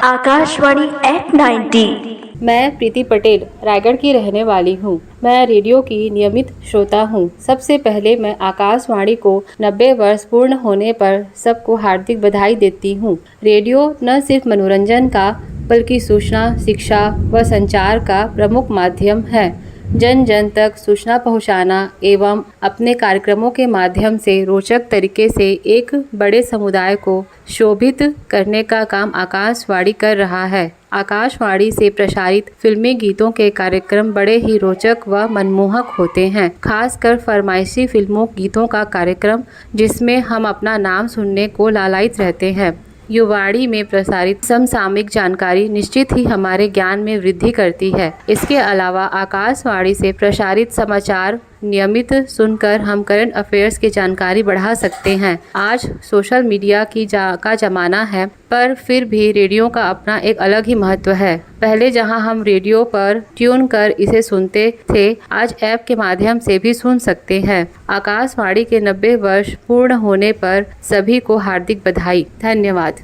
Akashvani eight 90। मैं प्रीति पटेल रायगढ़ की रहने वाली हूँ। मैं रेडियो की नियमित श्रोता हूँ। सबसे पहले मैं आकाशवाणी को 90 वर्ष पूर्ण होने पर सबको हार्दिक बधाई देती हूँ। रेडियो न सिर्फ मनोरंजन का बल्कि सूचना, शिक्षा व संचार का प्रमुख माध्यम है। जन जन तक सूचना पहुंचाना एवं अपने कार्यक्रमों के माध्यम से रोचक तरीके से एक बड़े समुदाय को शोभित करने का काम आकाशवाणी कर रहा है। आकाशवाणी से प्रसारित फिल्मी गीतों के कार्यक्रम बड़े ही रोचक व मनमोहक होते हैं। खासकर फरमाइशी फिल्मों गीतों का कार्यक्रम जिसमें हम अपना नाम सुनने को लालायित रहते हैं। युवाणी में प्रसारित समसामयिक जानकारी निश्चित ही हमारे ज्ञान में वृद्धि करती है। इसके अलावा आकाशवाणी से प्रसारित समाचार नियमित सुनकर हम करंट अफेयर्स की जानकारी बढ़ा सकते हैं। आज सोशल मीडिया का ज़माना है, पर फिर भी रेडियो का अपना एक अलग ही महत्व है। पहले जहां हम रेडियो पर ट्यून कर इसे सुनते थे, आज ऐप के माध्यम से भी सुन सकते हैं। आकाशवाणी के 90 वर्ष पूर्ण होने पर सभी को हार्दिक बधाई। धन्यवाद।